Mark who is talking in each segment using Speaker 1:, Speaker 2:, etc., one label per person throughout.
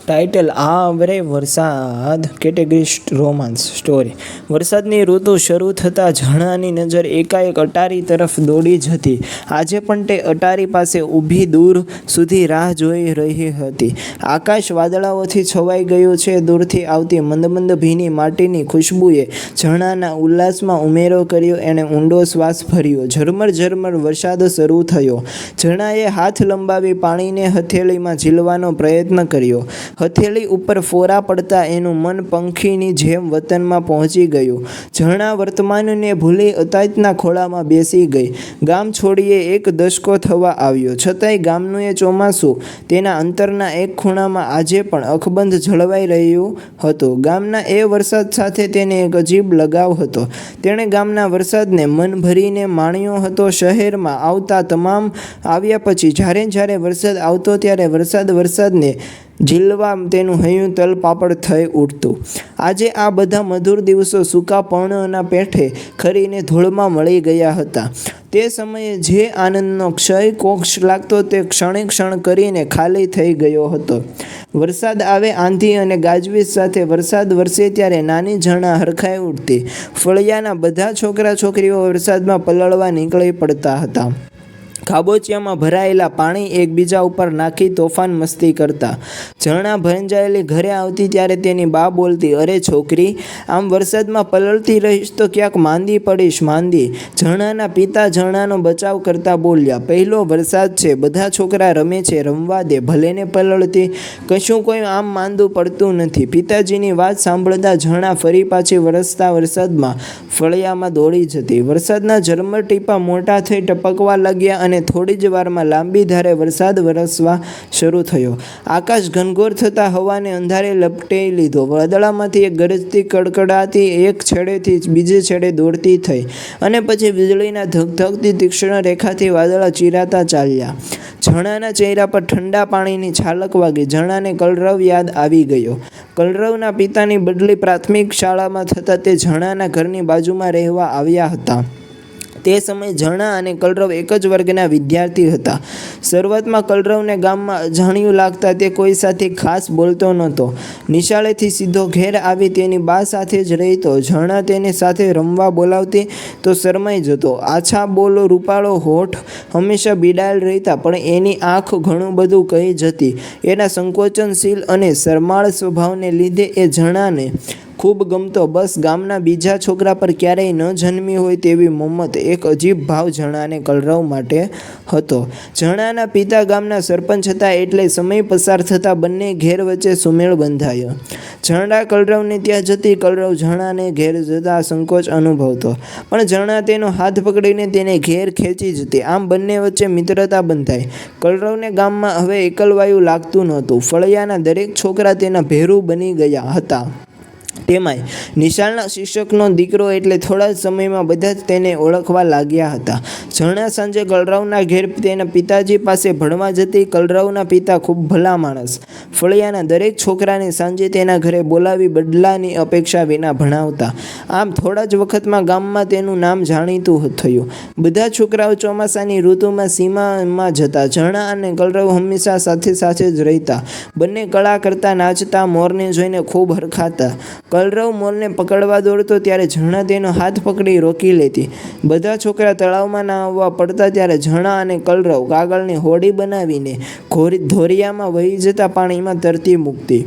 Speaker 1: Title આવરે વરસાદ. Category romance story. વરસાદની ઋતુ શરૂ થતાં ઝરણાની નજર એકાએક અટારી તરફ દોડી જ હતી. આજે પણ તે અટારી પાસે ઊભી દૂર સુધી રાહ જોઈ રહી હતી. આકાશ વાદળાઓથી છવાઈ ગયું છે. દૂરથી આવતી મંદ મંદ ભીની માટીની ખુશ્બુએ ઝરણાના ઉલ્લાસમાં ઉમેરો કર્યો. એણે ઊંડો શ્વાસ ભર્યો. ઝરમર ઝરમર વરસાદ શરૂ થયો. ઝરણાએ હાથ લંબાવી પાણીને હથેળીમાં ઝીલવાનો પ્રયત્ન કર્યો. હથેળી ઉપર ફોરા પડતા એનું મન પંખીની જેમ વતનમાં પહોંચી ગયું. ઝરણા વર્તમાનને ભૂલી અતાતના ખોળામાં બેસી ગઈ. ગામ છોડીએ એક દશકો થવા આવ્યો, છતાંય ગામનું એ ચોમાસું તેના અંતરના એક ખૂણામાં આજે પણ અકબંધ જળવાઈ રહ્યું હતું. ગામના એ વરસાદ સાથે તેને એક અજીબ લગાવ હતો. તેણે ગામના વરસાદને મન ભરીને માણ્યો હતો. શહેરમાં આવતા તમામ આવ્યા પછી જ્યારે વરસાદ આવતો ત્યારે વરસાદને ઝીલવા તેનું હૈયું તલપાપડ થઈ ઉઠતું. આજે આ બધા મધુર દિવસો સૂકા પર્ણના પેઠે ખરીને ધૂળમાં મળી ગયા હતા. તે સમયે જે આનંદનો ક્ષય કોક્ષ લાગતો તે ક્ષણે ક્ષણ કરીને ખાલી થઈ ગયો હતો. વરસાદ આવે, આંધી અને ગાજવીજ સાથે વરસાદ વરસે ત્યારે નાની ઝરણા હરખાઈ ઉઠતી. ફળિયાના બધા છોકરા છોકરીઓ વરસાદમાં પલળવા નીકળી પડતા હતા. ખાબોચિયામાં ભરાયેલા પાણી એકબીજા ઉપર નાખી તોફાન મસ્તી કરતા. ઝરણા ભંજાયેલી ઘરે આવતી ત્યારે તેની બા બોલતી, અરે છોકરી, આમ વરસાદમાં પલળતી રહીશ તો ક્યાંક માંદી પડીશ, માંદી. ઝરણાના પિતા ઝરણાનો બચાવ કરતા બોલ્યા, પહેલો વરસાદ છે, બધા છોકરા રમે છે, રમવા દે, ભલેને પલળતી, કશું કોઈ આમ માંદું પડતું નથી. પિતાજીની વાત સાંભળતા ઝરણા ફરી પાછી વરસતા વરસાદમાં ફળિયામાં દોડી જતી. વરસાદના ઝરમર ટીપા મોટા થઈ ટપકવા લાગ્યા અને થોડી જ વારમાં લાંબી ધારે વરસાદ વરસવા શરૂ થયો. આકાશ ઘનઘોર થતાં હવાને અંધારે લપટેઈ લીધો. વાદળામાંથી એક ગરજતી કડકડાતી એક છેડેથી બીજે છેડે દોડતી થઈ અને પછી વીજળીના ધગધગતી તીક્ષ્ણ રેખાથી વાદળા ચીરાતા ચાલ્યા. ઝરણાના ચહેરા પર ઠંડા પાણીની છાલક વાગી. ઝરણાને કલરવ યાદ આવી ગયો. કલરવના પિતાની બદલી પ્રાથમિક શાળામાં થતાં તે ઝરણાના ઘરની બાજુમાં રહેવા આવ્યા હતા. તે સમયે ઝરણા અને કલરવ એક જ વર્ગના વિદ્યાર્થી હતા. શરૂઆતમાં કલરવને ગામમાં અજાણ્યું લાગતા તે કોઈ સાથે ખાસ બોલતો નહોતો. નિશાળેથી સીધો ઘેર આવી તેની બા સાથે જ રહેતો. ઝરણા તેને સાથે રમવા બોલાવતી તો શરમાઈ જતો. આછા બોલો, રૂપાળો હોઠ હંમેશા બિડાયેલ રહેતા, પણ એની આંખ ઘણું બધું કહી જતી. એના સંકોચનશીલ અને શરમાળ સ્વભાવને લીધે એ ઝરણાને ખૂબ ગમતો. બસ ગામના બીજા છોકરા પર ક્યારેય ન જન્મી હોય તેવી મમત, એક અજીબ ભાવ ઝરણાને કલરવ માટે હતો. ઝરણાના પિતા ગામના સરપંચ હતા એટલે સમય પસાર થતાં બંને ઘેર વચ્ચે સુમેળ બંધાયો. ઝરણા કલરવને ત્યાં જતી, કલરવ ઝરણાને ઘેર જતા સંકોચ અનુભવતો, પણ ઝરણા તેનો હાથ પકડીને તેને ઘેર ખેંચી જતી. આમ બંને વચ્ચે મિત્રતા બંધાઈ. કલરવને ગામમાં હવે એકલવાયું લાગતું નહોતું. ફળિયાના દરેક છોકરા તેના ભેરું બની ગયા હતા. તેમાંય નિશાળના શિક્ષકનો દીકરો એટલે થોડા જ સમયમાં બધા જ તેને ઓળખવા લાગ્યા હતા. ઝરણા સાંજે કલરવના ઘેર તેના પિતાજી પાસે ભણવા જતી. કલરવના પિતા ખૂબ ભલા માણસ. ફળિયાના દરેક છોકરાને સાંજે તેના ઘરે બોલાવી બદલાની અપેક્ષા વિના ભણાવતા. આમ થોડા જ વખતમાં ગામમાં તેનું નામ જાણીતું થયું. બધા છોકરાઓ ચોમાસાની ઋતુમાં સીમામાં જતા. ઝરણા અને કલરવ હંમેશા સાથે સાથે જ રહેતા. બંને કળા કરતા, નાચતા, મોરને જોઈને ખૂબ હરખાતા. કલરવ મોરને પકડવા દોડતો ત્યારે ઝરણા તેનો હાથ પકડી રોકી લેતી. બધા છોકરા તળાવમાં નાહવા પડતા ત્યારે ઝરણા અને કલરવ કાગળની હોડી બનાવીને ધોરિયામાં વહી જતા પાણીમાં તરતી મૂકતી.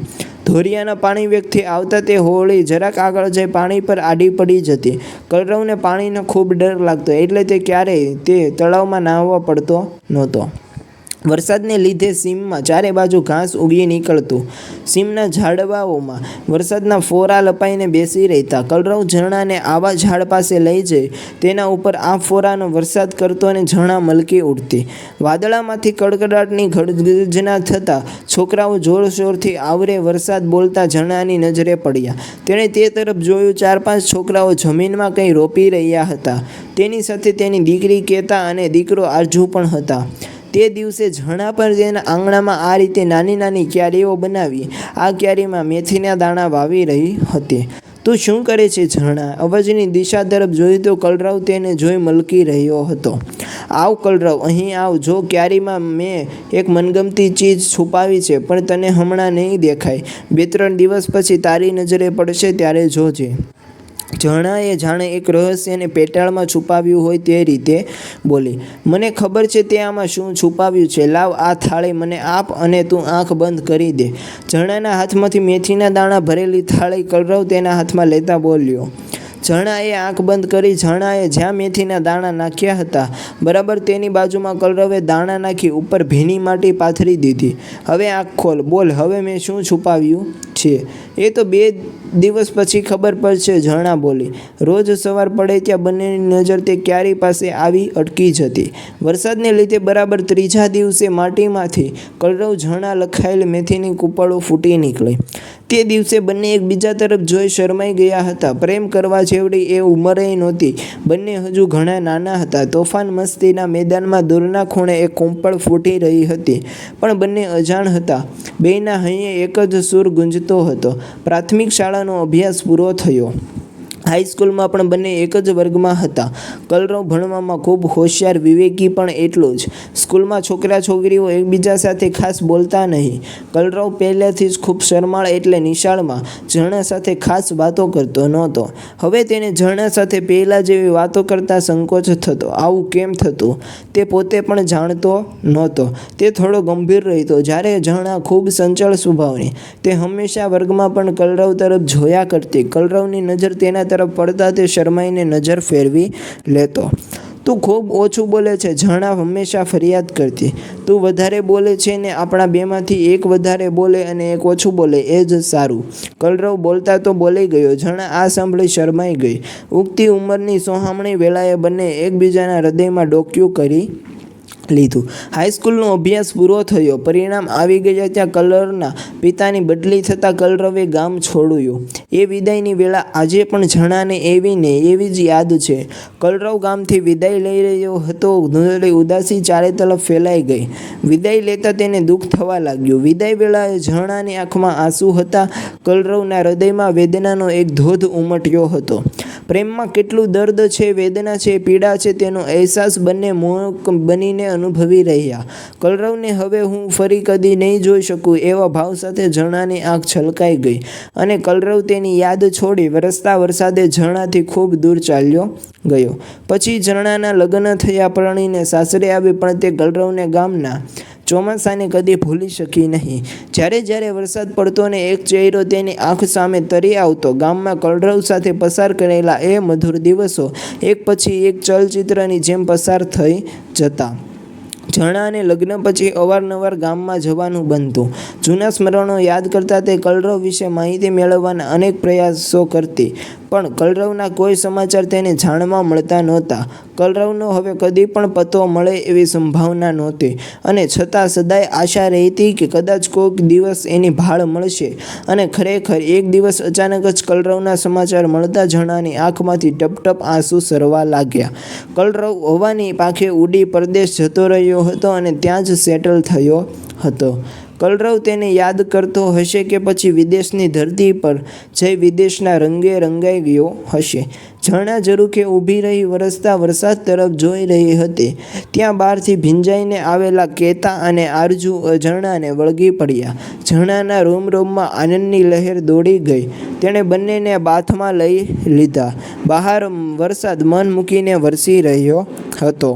Speaker 1: ધોરિયાના પાણી વેગથી આવતા તે હોડી જરાક આગળ જઈ પાણી પર આડી પડી જતી. કલરવને પાણીનો ખૂબ ડર લાગતો એટલે તે ક્યારેય તે તળાવમાં નાહવા પડતો નહોતો. વરસાદને લીધે સીમમાં ચારે બાજુ ઘાસ ઉગી નીકળતું. સીમના ઝાડવાઓમાં વરસાદના ફોરા લપાઈને બેસી રહેતા. કલરવ ઝરણાને આવા ઝાડ પાસે લઈ જઈ તેના ઉપર આ ફોરાનો વરસાદ કરતો અને ઝરણા મલકી ઉઠતી. વાદળામાંથી કડકડાટની ગર્જના થતાં છોકરાઓ જોરશોરથી આવરે વરસાદ બોલતા ઝરણાની નજરે પડ્યા. તેણે તે તરફ જોયું. 4-5 છોકરાઓ જમીનમાં કંઈ રોપી રહ્યા હતા. તેની સાથે તેની દીકરી કેતા અને દીકરો આરજુ પણ હતા. તે દિવસે ઝરણા પર તેના આંગણામાં આ રીતે નાની નાની ક્યારીઓ બનાવી આ ક્યારીમાં મેથીના દાણા વાવી રહી હતી. તું શું કરે છે ઝરણા? અવાજની દિશા તરફ જોયું તો કલરવ તેને જોઈ મલકી રહ્યો હતો. આવ કલરવ, અહીં આવ. જો ક્યારીમાં મેં એક મનગમતી ચીજ છુપાવી છે, પણ તને હમણાં નહીં દેખાય. 2-3 દિવસ પછી તારી નજરે પડશે, ત્યારે જોજે. ઝરણાએ જાણે એક રહસ્યને પેટાળમાં છુપાવ્યું હોય તે રીતે બોલી. મને ખબર છે તે આમાં શું છુપાવ્યું છે. લાવ આ થાળી મને આપ અને તું આંખ બંધ કરી દે. ઝરણાના હાથમાંથી મેથીના દાણા ભરેલી થાળી કલરવ તેના હાથમાં લેતા બોલ્યો. ઝરણાએ આંખ બંધ કરી. ઝરણાએ જ્યાં મેથીના દાણા નાખ્યા હતા બરાબર તેની બાજુમાં કલરવે દાણા નાખી ઉપર ભીની માટી પાથરી દીધી. હવે આંખ ખોલ, બોલ હવે મેં શું છુપાવ્યું છે. એ તો 2 દિવસ પછી ખબર પડશે, ઝરણા બોલી. રોજ સવાર પડે ત્યાં બંનેની નજર તે ક્યારી પાસે આવી અટકી જતી. વરસાદને લીધે બરાબર 3જા દિવસે માટીમાંથી કલરવ ઝરણા લખાયેલ મેથીની કૂંપળો ફૂટી નીકળી. તે દિવસે બંને એકબીજા તરફ જોઈ શરમાઈ ગયા હતા. પ્રેમ કરવા જેવડી એ ઉંમરે નહોતી. બંને હજુ ઘણા નાના હતા. તોફાન મસ્તીના મેદાનમાં દૂરના ખૂણે એક કૂંપળ ફૂટી રહી હતી, પણ બંને અજાણ હતા. બેયના હૈયે એક જ સૂર ગુંજતો હતો. પ્રાથમિક શાળાનો અભ્યાસ પૂરો થયો. હાઈસ્કૂલમાં પણ બંને એક જ વર્ગમાં હતા. કલરવ ભણવામાં ખૂબ હોશિયાર, વિવેકી પણ એટલું જ. સ્કૂલમાં છોકરા છોકરીઓ એકબીજા સાથે ખાસ બોલતા નહીં. કલરવ પહેલેથી જ ખૂબ શરમાળ, એટલે નિશાળમાં ઝરણા સાથે ખાસ વાતો કરતો નહોતો. હવે તેને ઝરણા સાથે પહેલાં જેવી વાતો કરતા સંકોચ થતો. આવું કેમ થતું તે પોતે પણ જાણતો નહોતો. તે થોડો ગંભીર રહેતો, જ્યારે ઝરણા ખૂબ ચંચળ સ્વભાવની. તે હંમેશા વર્ગમાં પણ કલરવ તરફ જોયા કરતી. કલરવની નજર તેના તરફ પડતા તે શરમાઈને નજર ફેરવી લેતો. તું ખૂબ ઓછું બોલે છે, ઝરણા હંમેશા ફરિયાદ કરતી. તું વધારે બોલે છે ને આપણા બેમાંથી એક વધારે બોલે અને એક ઓછું બોલે એ જ સારું. કલરવ બોલતા તો બોલી ગયો. ઝરણા આ સાંભળી શરમાઈ ગઈ. ઉગતી ઉંમરની સોહામણી વેળાએ બંને એકબીજાના હૃદયમાં ડોકિયું કરી લીધું. હાઈસ્કૂલનો અભ્યાસ પૂરો થયો. પરિણામ આવી ગયા ત્યાં કલરના પિતાની બદલી થતાં કલરવે ગામ છોડ્યું. એ વિદાયની વેળા આજે પણ ઝરણાને એવી ને એવી જ યાદ છે. કલરવ ગામથી વિદાય લઈ રહ્યો હતો. ધૂંધળી ઉદાસી ચારે તરફ ફેલાઈ ગઈ. વિદાય લેતા તેને દુઃખ થવા લાગ્યું. વિદાય વેળાએ ઝરણાની આંખમાં આંસુ હતા. કલરવના હૃદયમાં વેદનાનો એક ધોધ ઉમટ્યો હતો. પ્રેમમાં કેટલું દર્દ છે, વેદના છે, પીડા છે તેનો અહેસાસ બંને મોહક બનીને અનુભવી રહ્યા. કલરવને હવે હું ફરી કદી નહીં જોઈ શકું એવા ભાવ સાથે ઝરણાની આંખ છલકાઈ ગઈ અને કલરવ તેની યાદ છોડી વરસતા વરસાદે ઝરણાથી ખૂબ દૂર ચાલ્યો ગયો. પછી ઝરણાના લગ્ન થયા. પરણીને સાસરે આવી, પણ તે કલરવને ગામના ચોમાસાને કદી ભૂલી શકી નહીં. જ્યારે વરસાદ પડતો ને એક ચહેરો તેની આંખ સામે તરી આવતો. ગામમાં કલરવ સાથે પસાર કરેલા એ મધુર દિવસો એક પછી એક ચલચિત્રની જેમ પસાર થઈ જતા. ઝરણાને લગ્ન પછી અવારનવાર ગામમાં જવાનું બનતું. જૂના સ્મરણો યાદ કરતાં તે કલરવ વિશે માહિતી મેળવવાના અનેક પ્રયાસો કરતી, પણ કલરવના કોઈ સમાચાર તેને જાણવા મળતા નહોતા. કલરવનો હવે કદી પણ પત્તો મળે એવી સંભાવના નહોતી, અને છતાં સદાય આશા રહેતી કે કદાચ કોઈક દિવસ એની ભાળ મળશે. અને ખરેખર એક દિવસ અચાનક જ કલરવના સમાચાર મળતા ઝરણાની આંખમાંથી ટપ આંસુ સરવા લાગ્યા. કલરવ હવાની પાંખે ઉડી પરદેશ જતો રહ્યો હતો અને ત્યાં જ સેટલ થયો હતો. કલરવ તેને યાદ કરતો હશે કે પછી વિદેશની ધરતી પર જઈ વિદેશના રંગે રંગાઈ ગયો હશે. ઝરણા ઝરૂખે ઊભી રહી વરસતા વરસાદ તરફ જોઈ રહી હતી. ત્યાં બહારથી ભીંજાઈને આવેલા કેતા અને આરજુ ઝરણાને વળગી પડ્યા. ઝરણાના રોમરોમમાં આનંદની લહેર દોડી ગઈ. તેણે બંનેને બાથમાં લઈ લીધા. બહાર વરસાદ મન મૂકીને વરસી રહ્યો હતો.